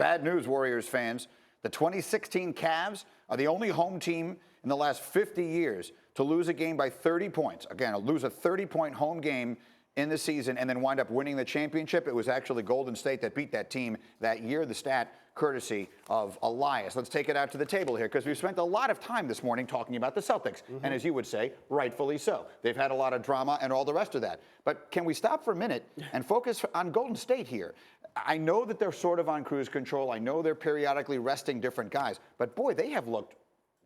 Bad news, Warriors fans. The 2016 Cavs are the only home team in the last 50 years to lose a game by 30 points. Again, lose a 30-point home game in the season and then wind up winning the championship. It was actually Golden State that beat that team that year. The stat courtesy of Elias. Let's take it out to the table here because we've spent a lot of time this morning talking about the Celtics. And as you would say, rightfully so. They've had a lot of drama and all the rest of that. But can we stop for a minute and focus on Golden State here? I know that they're sort of on cruise control. I know they're periodically resting different guys. But, boy, they have looked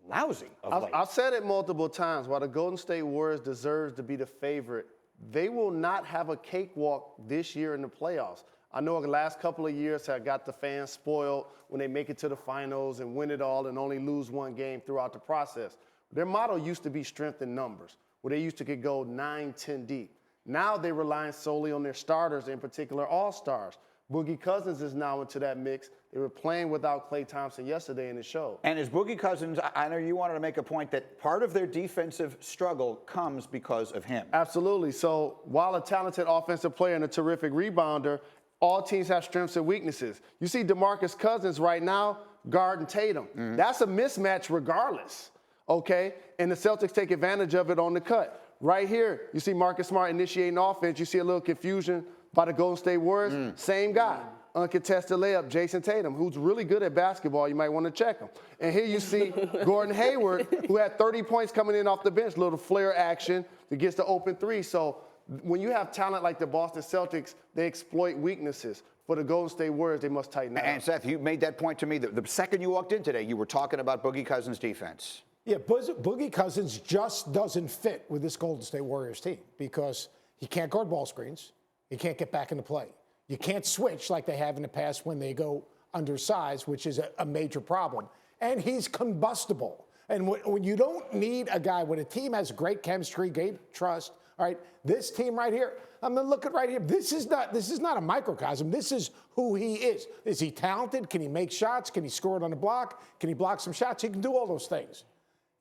lousy of late. I've said it multiple times. While the Golden State Warriors deserves to be the favorite, they will not have a cakewalk this year in the playoffs. I know the last couple of years have got the fans spoiled when they make it to the finals and win it all and only lose one game throughout the process. Their motto used to be strength in numbers, where they used to could go 9, 10 deep. Now they're relying solely on their starters, in particular all-stars. Boogie Cousins is now into that mix. They were playing without Klay Thompson yesterday in the show. And as Boogie Cousins, I know you wanted to make a point that part of their defensive struggle comes because of him. Absolutely. So while a talented offensive player and a terrific rebounder, all teams have strengths and weaknesses. You see DeMarcus Cousins right now guarding Tatum. That's a mismatch regardless, okay? And the Celtics take advantage of it on the cut. Right here, you see Marcus Smart initiating offense. You see a little confusion by the Golden State Warriors. Same guy, uncontested layup, Jason Tatum, who's really good at basketball. You might want to check him. And here you see Gordon Hayward, who had 30 points coming in off the bench, little flare action that gets the open three. So when you have talent like the Boston Celtics, they exploit weaknesses. For the Golden State Warriors, they must tighten up. And Seth, you made that point to me. The second you walked in today, you were talking about Boogie Cousins' defense. Yeah, Boogie Cousins just doesn't fit with this Golden State Warriors team because he can't guard ball screens. He can't get back into play. You can't switch like they have in the past when they go undersized, which is a major problem. And he's combustible. And when you don't need a guy, when a team has great chemistry, great trust, all right, this team right here, I'm gonna look at right here. This is not a microcosm. This is who he is. Is he talented? Can he make shots? Can he score it on the block? Can he block some shots? He can do all those things.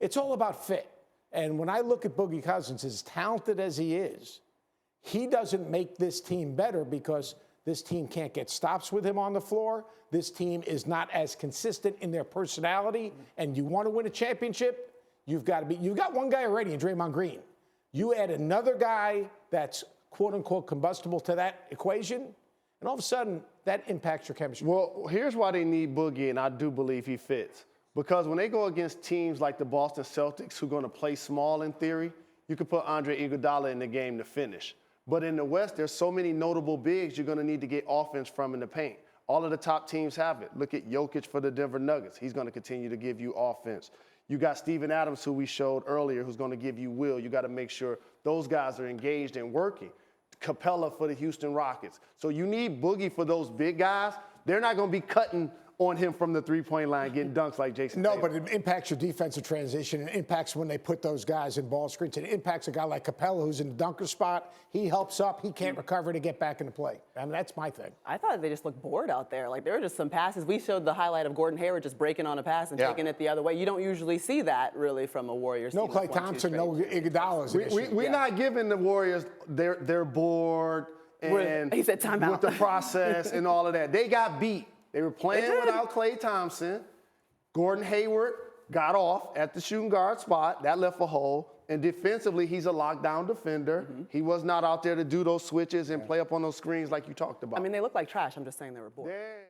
It's all about fit. And when I look at Boogie Cousins, as talented as he is, he doesn't make this team better because this team can't get stops with him on the floor. This team is not as consistent in their personality. And you want to win a championship, you've got one guy already in Draymond Green. You add another guy that's quote-unquote combustible to that equation, and all of a sudden, that impacts your chemistry. Well, here's why they need Boogie, and I do believe he fits. Because when they go against teams like the Boston Celtics, who are going to play small in theory, you can put Andre Iguodala in the game to finish. But in the West, there's so many notable bigs you're going to need to get offense from in the paint. All of the top teams have it. Look at Jokic for the Denver Nuggets. He's going to continue to give you offense. You got Steven Adams, who we showed earlier, who's going to give you will. You got to make sure those guys are engaged and working. Capella for the Houston Rockets. So you need Boogie for those big guys. They're not going to be cutting on him from the three-point line, getting dunks like Jason No, Tatum. but it impacts your defensive transition. It impacts when they put those guys in ball screens. It impacts a guy like Capella who's in the dunker spot. He helps up. He can't recover to get back into play. I mean, that's my thing. I thought they just looked bored out there. Like, there were just some passes. We showed the highlight of Gordon Hayward just breaking on a pass and taking it the other way. You don't usually see that, really, from a Warriors No team. Klay Thompson, no Iguodala. We're not giving the Warriors they're bored and he said timeout. with the process and all of that. They got beat. They were playing without Klay Thompson. Gordon Hayward got off at the shooting guard spot. That left a hole. And defensively, he's a lockdown defender. He was not out there to do those switches and play up on those screens like you talked about. I mean, they look like trash. I'm just saying they were bored.